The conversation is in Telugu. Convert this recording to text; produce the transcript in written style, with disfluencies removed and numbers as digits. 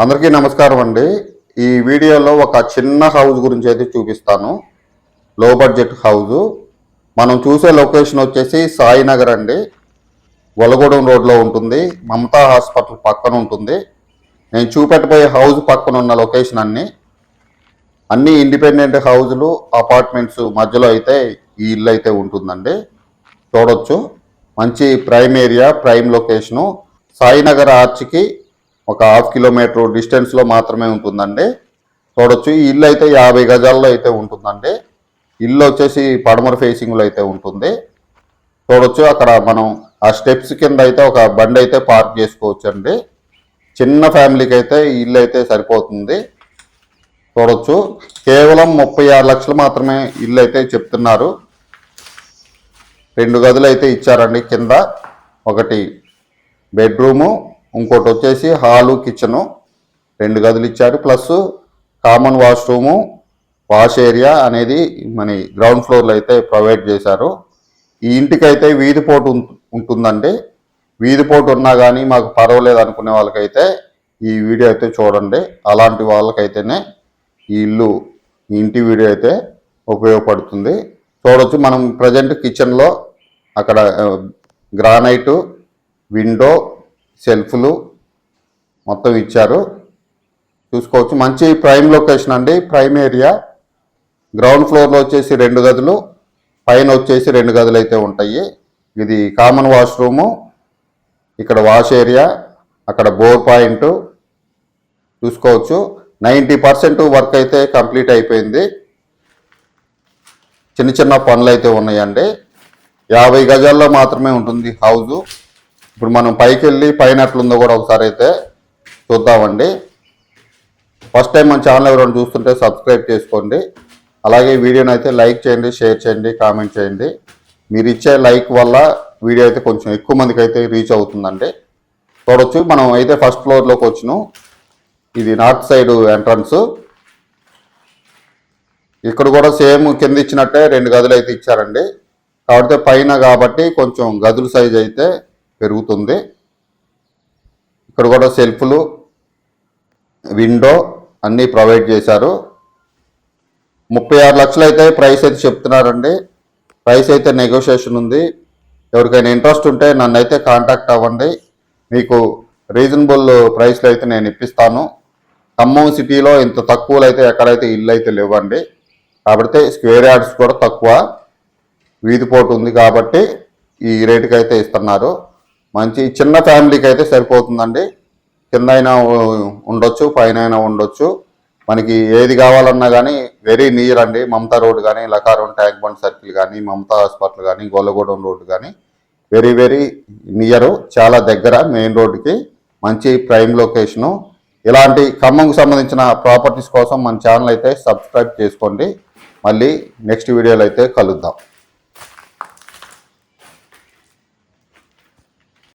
అందరికీ నమస్కారం అండి. ఈ వీడియోలో ఒక చిన్న హౌస్ గురించి అయితే చూపిస్తాను. లో బడ్జెట్ హౌస్. మనం చూసే లొకేషన్ వచ్చేసి సాయినగర్ అండి. గొల్లగూడెం రోడ్లో ఉంటుంది. మమతా హాస్పిటల్ పక్కన ఉంటుంది. నేను చూపెట్టబోయే హౌస్ పక్కన ఉన్న లొకేషన్ అన్ని ఇండిపెండెంట్ హౌజులు, అపార్ట్మెంట్స్ మధ్యలో అయితే ఈ ఇల్లు అయితే ఉంటుందండి. చూడొచ్చు, మంచి prime area, prime location. Sainagar ఆర్చ్కి ఒక హాఫ్ కిలోమీటర్ డిస్టెన్స్లో మాత్రమే ఉంటుందండి. చూడొచ్చు, ఈ ఇల్లు అయితే 50 గజాల్లో అయితే ఉంటుందండి. ఇల్లు వచ్చేసి పడమర ఫేసింగ్లో అయితే ఉంటుంది. చూడొచ్చు, అక్కడ మనం ఆ స్టెప్స్ కింద అయితే ఒక బండి అయితే పార్క్ చేసుకోవచ్చు అండి. చిన్న ఫ్యామిలీకి అయితే ఈ ఇల్లు అయితే సరిపోతుంది. చూడొచ్చు, కేవలం 36 లక్షలు మాత్రమే ఇల్లు అయితే చెప్తున్నారు. 2 గదులు అయితే ఇచ్చారండి. కింద ఒకటి బెడ్రూము, ఇంకోటి వచ్చేసి హాలు, కిచెను 2 గదులు ఇచ్చారు. Plus common washroom, wash area అనేది మన గ్రౌండ్ ఫ్లోర్లో అయితే ప్రొవైడ్ చేశారు. ఈ ఇంటికైతే వీధి పోటు ఉంటుందండి. వీధి పోటు ఉన్నా కానీ మాకు పర్వాలేదు అనుకునే వాళ్ళకైతే ఈ వీడియో అయితే చూడండి. అలాంటి వాళ్ళకైతేనే ఈ ఇంటి వీడియో అయితే ఉపయోగపడుతుంది. చూడవచ్చు, మనం ప్రజెంట్ కిచెన్లో అక్కడ గ్రానైటు, విండో, సెల్ఫ్లు మొత్తం ఇచ్చారు. చూసుకోవచ్చు, మంచి ప్రైమ్ లొకేషన్ అండి, ప్రైమ్ ఏరియా. గ్రౌండ్ ఫ్లోర్లో వచ్చేసి 2 గదులు, పైన వచ్చేసి 2 గదులు అయితే ఉంటాయి. ఇది కామన్ వాష్రూము, ఇక్కడ వాష్ ఏరియా, అక్కడ బోర్ పాయింట్. చూసుకోవచ్చు, 90% వర్క్ అయితే కంప్లీట్ అయిపోయింది. చిన్న చిన్న పనులు అయితే ఉన్నాయండి. 50 గజాల్లో మాత్రమే ఉంటుంది హౌజు. ఇప్పుడు మనం పైకి వెళ్ళి పైన ఎట్లుందో కూడా ఒకసారి అయితే చూద్దామండి. ఫస్ట్ టైం మన ఛానల్ ఎవరైనా చూస్తుంటే సబ్స్క్రైబ్ చేసుకోండి. అలాగే వీడియోని అయితే లైక్ చేయండి, షేర్ చేయండి, కామెంట్ చేయండి. మీరు ఇచ్చే లైక్ వల్ల వీడియో అయితే కొంచెం ఎక్కువ మందికి అయితే రీచ్ అవుతుందండి. చూడొచ్చు, మనం అయితే ఫస్ట్ ఫ్లోర్లోకి వచ్చినాం. ఇది నార్త్ సైడ్ ఎంట్రన్స్. ఇక్కడ కూడా సేమ్ కింద ఇచ్చినట్టే 2 గదులు అయితే ఇచ్చారండి. కాబట్టి పైన కాబట్టి కొంచెం గదుల సైజ్ అయితే పెరుగుతుంది. ఇక్కడ కూడా సెల్ఫ్లు, విండో అన్నీ ప్రొవైడ్ చేశారు. 36 లక్షలు అయితే ప్రైస్ అయితే చెప్తున్నారండి. ప్రైస్ అయితే నెగోషియేషన్ ఉంది. ఎవరికైనా ఇంట్రెస్ట్ ఉంటే నన్ను అయితే కాంటాక్ట్ అవ్వండి. మీకు రీజనబుల్ ప్రైస్లో అయితే నేను ఇప్పిస్తాను. ఖమ్మం సిటీలో ఇంత తక్కువలో అయితే ఎక్కడైతే ఇల్లు అయితే లేవండి. కాబట్టి స్క్వేర్ యార్డ్స్ కూడా తక్కువ, వీధిపోటు ఉంది కాబట్టి ఈ రేటుకి అయితే ఇస్తున్నారు. మంచి చిన్న ఫ్యామిలీకి అయితే సరిపోతుందండి. కింద అయినా ఉండొచ్చు, పైన అయినా ఉండొచ్చు. మనకి ఏది కావాలన్నా కానీ వెరీ నియర్ అండి. మమతా రోడ్ కానీ, లకారం ట్యాంక్ బండ్ సర్కిల్ కానీ, మమతా హాస్పిటల్ కానీ, గొల్లగూడెం రోడ్డు కానీ వెరీ వెరీ నియరు, చాలా దగ్గర మెయిన్ రోడ్డుకి. మంచి ప్రైమ్ లొకేషను. ఇలాంటి ఖమ్మంకు సంబంధించిన ప్రాపర్టీస్ కోసం మన ఛానల్ అయితే సబ్స్క్రైబ్ చేసుకోండి. మళ్ళీ నెక్స్ట్ వీడియోలో అయితే కలుద్దాం.